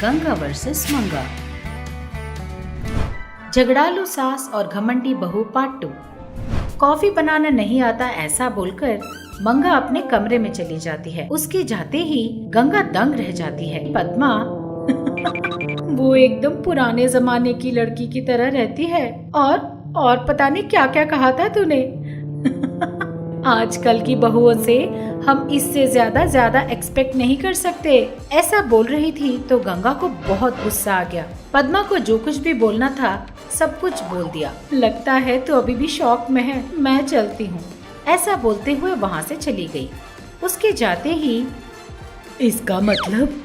Ganga versus मंगा। झगड़ालू सास और घमंडी बहू पार्ट 2। कॉफी बनाना नहीं आता ऐसा बोलकर मंगा अपने कमरे में चली जाती है। उसके जाते ही गंगा दंग रह जाती है। पद्मा वो एकदम पुराने जमाने की लड़की की तरह रहती है और पता नहीं क्या क्या कहा था तूने। आजकल की बहुओं से हम इससे ज्यादा एक्सपेक्ट नहीं कर सकते। ऐसा बोल रही थी तो गंगा को बहुत गुस्सा आ गया। पद्मा को जो कुछ भी बोलना था सब कुछ बोल दिया। लगता है तो अभी भी शॉक में है, मैं चलती हूँ। ऐसा बोलते हुए वहाँ से चली गई। उसके जाते ही इसका मतलब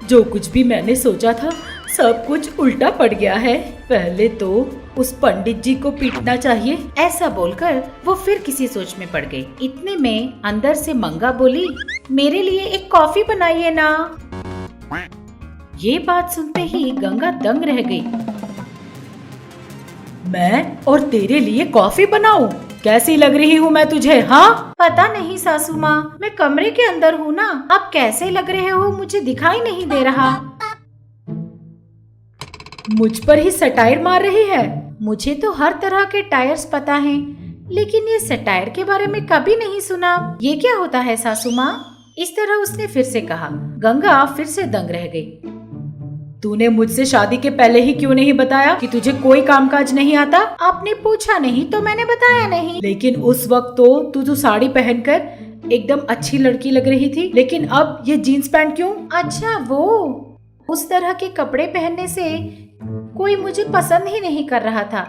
जो कुछ भी मैंने सोचा था सब कुछ उल्टा पड़ गया है। पहले तो उस पंडित जी को पीटना चाहिए। ऐसा बोलकर वो फिर किसी सोच में पड़ गई। इतने में अंदर से मंगा बोली, मेरे लिए एक कॉफी बनाइए ना। ये बात सुनते ही गंगा दंग रह गई। मैं और तेरे लिए कॉफी बनाऊं? कैसी लग रही हूँ मैं तुझे? हाँ, पता नहीं सासू माँ, मैं कमरे के अंदर हूँ ना। आप कैसे लग रहे हो मुझे दिखाई नहीं दे रहा। मुझ पर ही सटायर मार रही है। मुझे तो हर तरह के टायर्स पता हैं, लेकिन ये सटायर के बारे में कभी नहीं सुना। ये क्या होता है सासू माँ? इस तरह उसने फिर से कहा। गंगा फिर से दंग रह गई। तूने मुझसे शादी के पहले ही क्यों नहीं बताया कि तुझे कोई कामकाज नहीं आता? आपने पूछा नहीं तो मैंने बताया नहीं। लेकिन उस वक्त तो तू साड़ी पहनकर एकदम अच्छी लड़की लग रही थी, लेकिन अब ये जीन्स पैंट क्यों? अच्छा, वो उस तरह के कपड़े पहनने से कोई मुझे पसंद ही नहीं कर रहा था।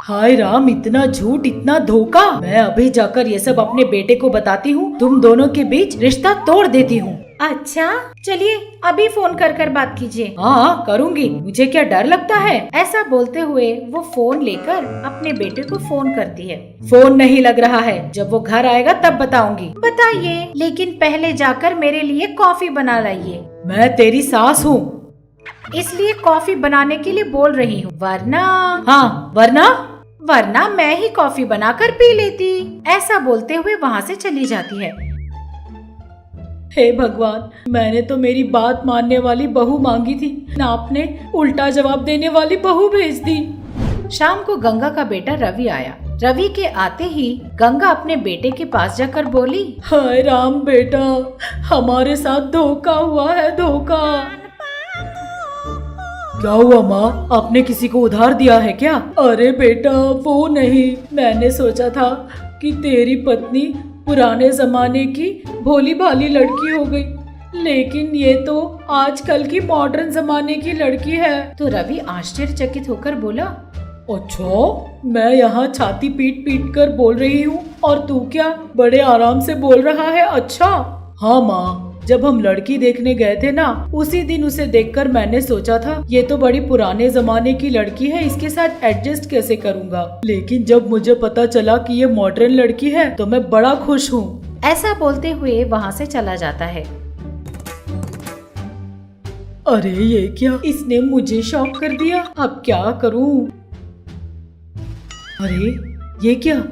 हाय राम, इतना झूठ, इतना धोखा। मैं अभी जाकर ये सब अपने बेटे को बताती हूँ। तुम दोनों के बीच रिश्ता तोड़ देती हूँ। अच्छा, चलिए अभी फोन कर बात कीजिए। हाँ, करूँगी। मुझे क्या डर लगता है? ऐसा बोलते हुए वो फोन लेकर अपने बेटे को फोन करती है। फोन नहीं लग रहा है, जब वो घर आएगा तब बताऊंगी। बताइए, लेकिन पहले जाकर मेरे लिए कॉफी बना लाइए। मैं तेरी सास हूँ, इसलिए कॉफी बनाने के लिए बोल रही हूँ, वरना। हाँ, वरना मैं ही कॉफी बनाकर पी लेती। ऐसा बोलते हुए वहाँ से चली जाती है। हे भगवान, मैंने तो मेरी बात मानने वाली बहू मांगी थी, ना आपने उल्टा जवाब देने वाली बहू भेज दी। शाम को गंगा का बेटा रवि आया। रवि के आते ही गंगा अपने बेटे के पास जाकर बोली, हाय राम बेटा, हमारे साथ धोखा हुआ है, धोखा। क्या हुआ माँ, आपने किसी को उधार दिया है क्या? अरे बेटा वो नहीं, मैंने सोचा था कि तेरी पत्नी पुराने जमाने की भोली भाली लड़की हो गई, लेकिन ये तो आजकल की मॉडर्न जमाने की लड़की है। तो रवि आश्चर्यचकित होकर बोला, अच्छा, मैं यहाँ छाती पीट पीट कर बोल रही हूँ और तू क्या बड़े आराम से बोल रहा है? अच्छा। हाँ माँ, जब हम लड़की देखने गए थे ना, उसी दिन उसे देखकर मैंने सोचा था ये तो बड़ी पुराने जमाने की लड़की है, इसके साथ एडजस्ट कैसे करूँगा। लेकिन जब मुझे पता चला कि ये मॉडर्न लड़की है तो मैं बड़ा खुश हूँ। ऐसा बोलते हुए वहाँ से चला जाता है। अरे ये क्या, इसने मुझे शॉक कर दिया, अब क्या करूँ? अरे ये क्या,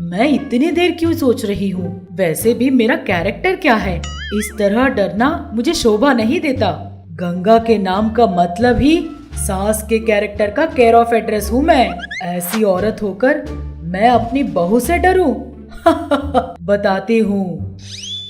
मैं इतनी देर क्यों सोच रही हूँ? वैसे भी मेरा कैरेक्टर क्या है? इस तरह डरना मुझे शोभा नहीं देता। गंगा के नाम का मतलब ही सास के कैरेक्टर का केयर ऑफ एड्रेस हूँ मैं। ऐसी औरत होकर मैं अपनी बहू से डरूं? बताती हूँ।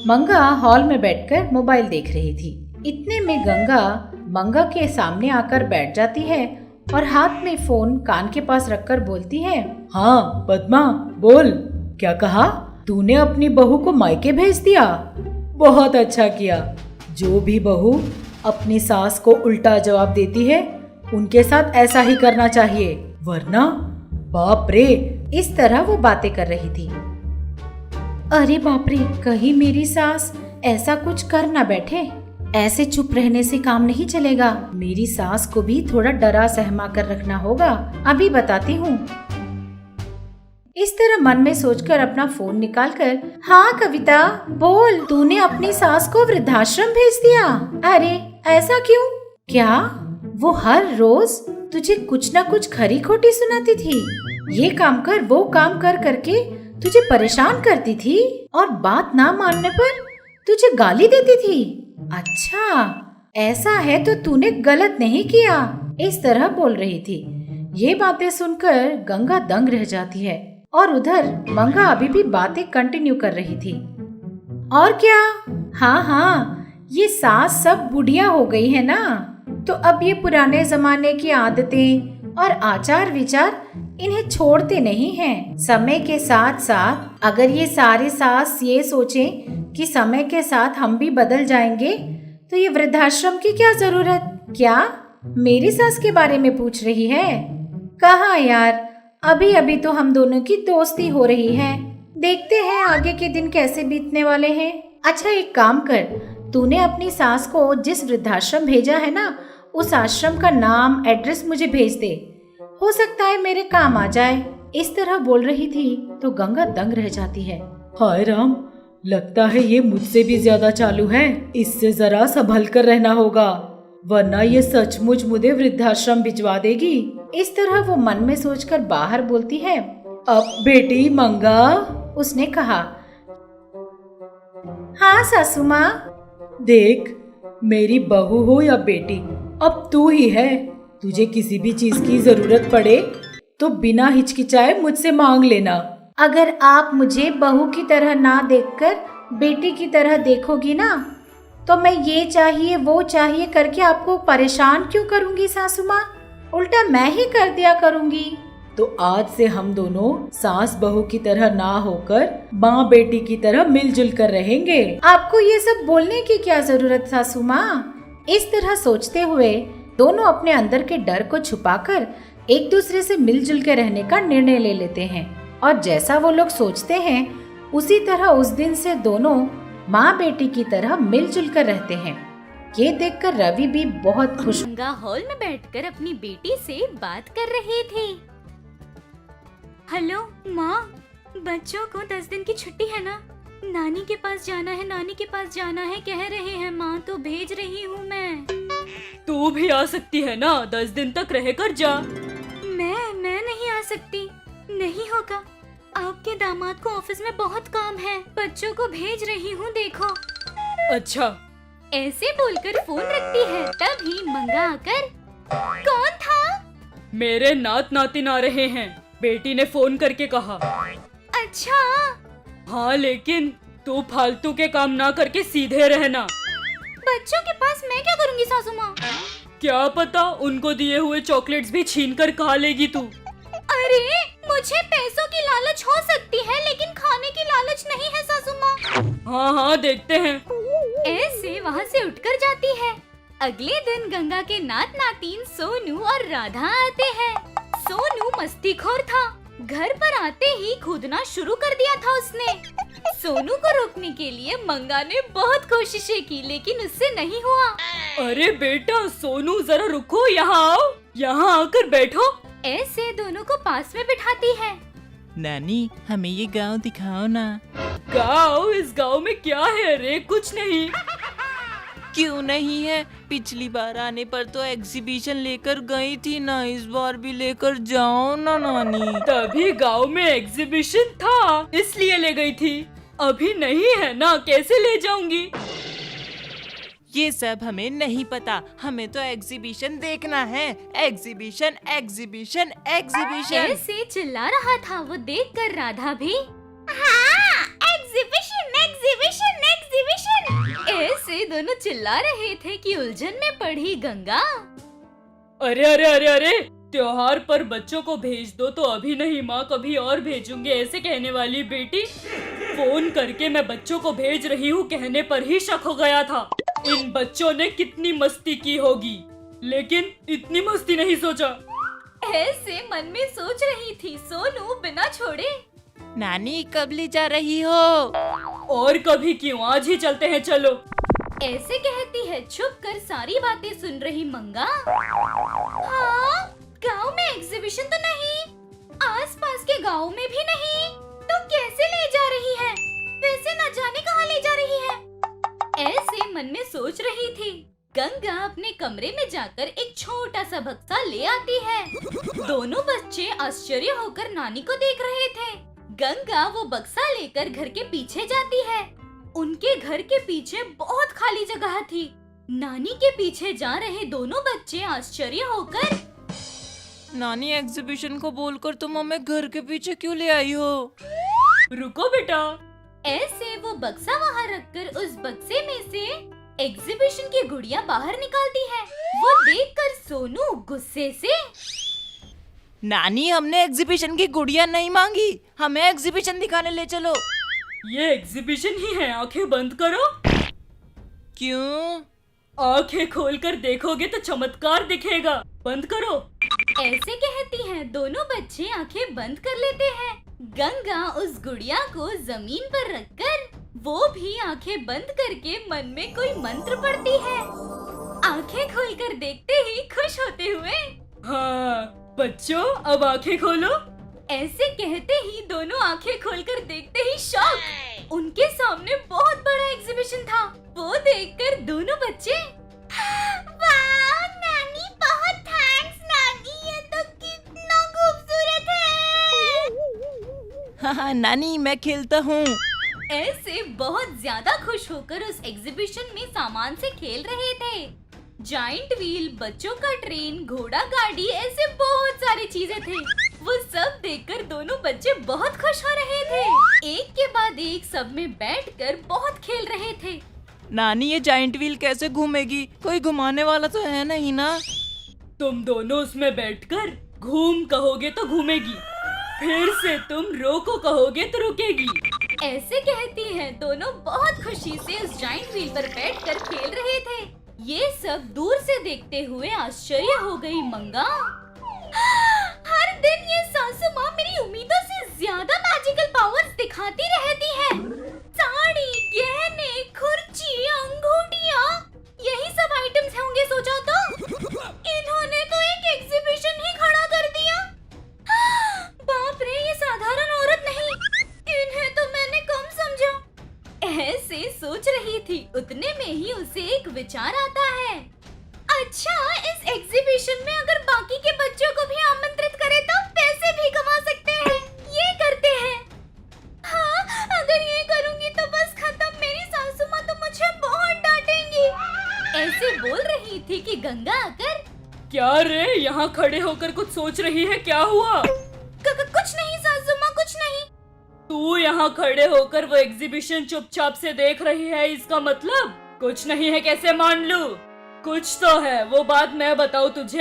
मंगा हॉल में बैठकर मोबाइल देख रही थी। इतने में गंगा मंगा के सामने आकर बैठ जाती है और हाथ में फोन कान के पास रखकर बोलती है, हाँ पद्मा बोल। क्या कहा? तूने अपनी बहू को मायके भेज दिया? बहुत अच्छा किया। जो भी बहू अपनी सास को उल्टा जवाब देती है उनके साथ ऐसा ही करना चाहिए, वरना बाप रे। इस तरह वो बातें कर रही थी। अरे बाप रे, कहीं मेरी सास ऐसा कुछ कर ना बैठे। ऐसे चुप रहने से काम नहीं चलेगा। मेरी सास को भी थोड़ा डरा सहमा कर रखना होगा। अभी बताती हूँ। इस तरह मन में सोचकर अपना फोन निकालकर, हाँ कविता बोल, तूने अपनी सास को वृद्धाश्रम भेज दिया? अरे ऐसा क्यों? क्या वो हर रोज तुझे कुछ न कुछ खरी खोटी सुनाती थी? ये काम कर वो काम कर करके तुझे परेशान करती थी और बात ना मानने पर तुझे गाली देती थी? अच्छा, ऐसा है तो तूने गलत नहीं किया, इस तरह बोल रही थी। ये बातें सुनकर गंगा दंग रह जाती है और उधर मंगा अभी भी बातें कंटिन्यू कर रही थी। और क्या, हाँ हाँ, ये सास सब बुढ़िया हो गई है ना, तो अब ये पुराने जमाने की आदतें और आचार विचार इन्हें छोड़ते नहीं हैं। समय के साथ साथ अगर ये सारे सास ये सोचें कि समय के साथ हम भी बदल जाएंगे तो ये वृद्धाश्रम की क्या जरूरत। क्या मेरी सास के बारे में पूछ रही है? कहाँ यार, अभी अभी तो हम दोनों की दोस्ती हो रही है। देखते हैं आगे के दिन कैसे बीतने वाले हैं। अच्छा एक काम कर, तूने अपनी सास को जिस वृद्धाश्रम भेजा है ना, उस आश्रम का नाम एड्रेस मुझे भेज दे, हो सकता है मेरे काम आ जाए। इस तरह बोल रही थी तो गंगा दंग रह जाती है। हाय राम, लगता है ये मुझसे भी ज्यादा चालू है। इससे जरा संभल कर रहना होगा, वरना ये सचमुच मुझे वृद्धाश्रम भिजवा देगी। इस तरह वो मन में सोचकर बाहर बोलती है। अब बेटी मंगा, उसने कहा। हाँ सासू माँ। देख, मेरी बहू हो या बेटी, अब तू ही है। तुझे किसी भी चीज की जरूरत पड़े तो बिना हिचकिचाए मुझसे मांग लेना। अगर आप मुझे बहू की तरह ना देखकर बेटी की तरह देखोगी ना, तो मैं ये चाहिए वो चाहिए करके आपको परेशान क्यों करूँगी सासू माँ? उल्टा मैं ही कर दिया करूँगी। तो आज से हम दोनों सास बहू की तरह ना होकर माँ बेटी की तरह मिलजुल कर रहेंगे। आपको ये सब बोलने की क्या जरूरत सासू माँ? इस तरह सोचते हुए दोनों अपने अंदर के डर को छुपाकर एक दूसरे से मिलजुल के रहने का निर्णय ले लेते हैं। और जैसा वो लोग सोचते हैं उसी तरह उस दिन से दोनों माँ बेटी की तरह मिलजुल कर रहते हैं। ये देखकर रवि भी बहुत खुश। गंगा हॉल में बैठकर अपनी बेटी से बात कर रही थी। हेलो माँ, बच्चों को 10 दिन की छुट्टी है ना, नानी के पास जाना है, नानी के पास जाना है कह रहे हैं माँ, तो भेज रही हूँ मैं। तू भी आ सकती है ना, 10 दिन तक रह कर जा। मैं नहीं आ सकती, नहीं होगा। आपके दामाद को ऑफिस में बहुत काम है, बच्चों को भेज रही हूँ देखो। अच्छा। ऐसे बोलकर फोन रखती है, तभी मंगा आकर। कौन था? मेरे नात नातिन आ रहे हैं, बेटी ने फोन करके कहा। अच्छा। हाँ, लेकिन तू फालतू के काम ना करके सीधे रहना। बच्चों के पास मैं क्या करूँगी सासू माँ? क्या पता, उनको दिए हुए चॉकलेट्स भी छीन कर खा लेगी तू। अरे, मुझे पैसों की लालच हो सकती है लेकिन खाने की लालच नहीं है सासू माँ। हाँ देखते हैं। ऐसे वहाँ से उठकर जाती है। अगले दिन गंगा के नात नातिन सोनू और राधा आते हैं। सोनू मस्तीखोर था, घर पर आते ही कूदना शुरू कर दिया था उसने। सोनू को रोकने के लिए मंगा ने बहुत कोशिशें की लेकिन उससे नहीं हुआ। अरे बेटा सोनू, जरा रुको, यहाँ आओ, यहाँ आकर बैठो। ऐसे दोनों को पास में बिठाती है। नानी, हमें ये गांव दिखाओ ना। गाँव? इस गाँव में क्या है रे? कुछ नहीं। क्यों नहीं है? पिछली बार आने पर तो एग्जीबिशन लेकर गई थी ना, इस बार भी लेकर जाओ ना नानी। तभी गाँव में एग्जीबिशन था, इसलिए ले गई थी। अभी नहीं है ना, कैसे ले जाऊंगी? ये सब हमें नहीं पता, हमें तो एग्जीबिशन देखना है। एग्जीबिशन एग्जीबिशन एग्जीबिशन ऐसे चिल्ला रहा था वो देखकर राधा भी। हाँ, एग्जीबिशन एग्जीबिशन एग्जीबिशन। ऐसे दोनों चिल्ला रहे थे कि उलझन में पड़ी गंगा। अरे अरे अरे अरे, त्योहार पर बच्चों को भेज दो तो अभी नहीं माँ, कभी और भेजूंगे, ऐसे कहने वाली बेटी। फोन करके मैं बच्चों को भेज रही हूँ कहने पर ही शक हो गया था। इन बच्चों ने कितनी मस्ती की होगी, लेकिन इतनी मस्ती नहीं सोचा। ऐसे मन में सोच रही थी सोनू बिना छोड़े। नानी, कब ले जा रही हो? और कभी क्यों, आज ही चलते हैं, चलो। ऐसे कहती है छुप कर सारी बातें सुन रही मंगा। हाँ, गाँव में एग्जीबिशन तो नहीं, आसपास के गाँव में भी नहीं, तो कैसे ले जा रही है? वैसे न जाने कहाँ ले जा रही है। ऐसे मन में सोच रही थी। गंगा अपने कमरे में जाकर एक छोटा सा बक्सा ले आती है। दोनों बच्चे आश्चर्य होकर नानी को देख रहे थे। गंगा वो बक्सा लेकर घर के पीछे जाती है। उनके घर के पीछे बहुत खाली जगह थी। नानी के पीछे जा रहे दोनों बच्चे आश्चर्य होकर नानी एग्जीबिशन को बोलकर तुम हमें घर के पीछे क्यों ले आई हो? रुको बेटा। ऐसे वो बक्सा वहाँ रखकर उस बक्से में से एग्जीबिशन की गुड़िया बाहर निकालती है। वो देखकर सोनू गुस्से से नानी, हमने एग्जीबिशन की गुड़िया नहीं मांगी, हमें एग्जीबिशन दिखाने ले चलो। ये एग्जीबिशन ही है, आंखें बंद करो। क्यों? आंखें खोलकर देखोगे तो चमत्कार दिखेगा, बंद करो। ऐसे कहती हैं दोनों बच्चे आंखें बंद कर लेते हैं। गंगा उस गुड़िया को जमीन पर रखकर वो भी आंखें बंद करके मन में कोई मंत्र पढ़ती है। आंखें खोलकर देखते ही खुश होते हुए हाँ बच्चों, अब आंखें खोलो। ऐसे कहते ही दोनों आंखें खोलकर देखते ही शॉक, उनके सामने बहुत बड़ा एग्जीबिशन था। वो देखकर दोनों बच्चे वाह नानी, बहुत थैंक्स नानी, ये तो कितना खूबसूरत है। हाँ नानी, मैं खेलता हूँ। ऐसे बहुत ज्यादा खुश होकर उस एग्जीबिशन में सामान से खेल रहे थे। जाइंट व्हील, बच्चों का ट्रेन, घोड़ा गाड़ी, ऐसे बहुत सारी चीजें थे। वो सब देखकर दोनों बच्चे बहुत खुश हो रहे थे। एक के बाद एक सब में बैठकर बहुत खेल रहे थे। नानी, ये जाइंट व्हील कैसे घूमेगी? कोई घुमाने वाला तो है नहीं ना? तुम दोनों उसमें बैठकर घूम कहोगे तो घूमेगी, फिर से तुम रोको कहोगे तो रुकेगी। ऐसे कहती हैं दोनों बहुत खुशी से उस जाइंट व्हील पर बैठकर खेल रहे थे। ये सब दूर से देखते हुए आश्चर्य हो गई मंगा। हर दिन ये सासू माँ मेरी उम्मीदों से ज्यादा मैजिकल पावर्स दिखाती रहती है। साड़ी, गहने, खुर्ची, अंगूठियाँ, यही सब आइटम्स होंगे सोचा तो इन्होंने तो एक एग्जीबिशन ही खड़ा कर दिया। बाप रे, ये साधारण औरत नहीं, इन्हें तो मैंने कम समझा। ऐसे सोच रही थी, उतने में ही उसे एक विचार आता है। अच्छा, इस एग्जीबिशन में अगर बाकी के बच्चों को भी आमंत्रित करें तो पैसे भी कमा सकते हैं। ये करते हैं। हाँ, अगर ये करूँगी तो बस खत्म, मेरी सासू माँ तो मुझे बहुत डांटेंगी। ऐसे बोल रही थी कि गंगा आकर क्या रे, यहाँ खड़े होकर कुछ सोच रही है, क्या हुआ? कुछ नहीं सासू माँ, कुछ नहीं। तू यहाँ खड़े होकर वो एग्जीबिशन चुपचाप से देख रही है, इसका मतलब कुछ नहीं है कैसे मान लूं? कुछ तो है, वो बात मैं बताऊं तुझे।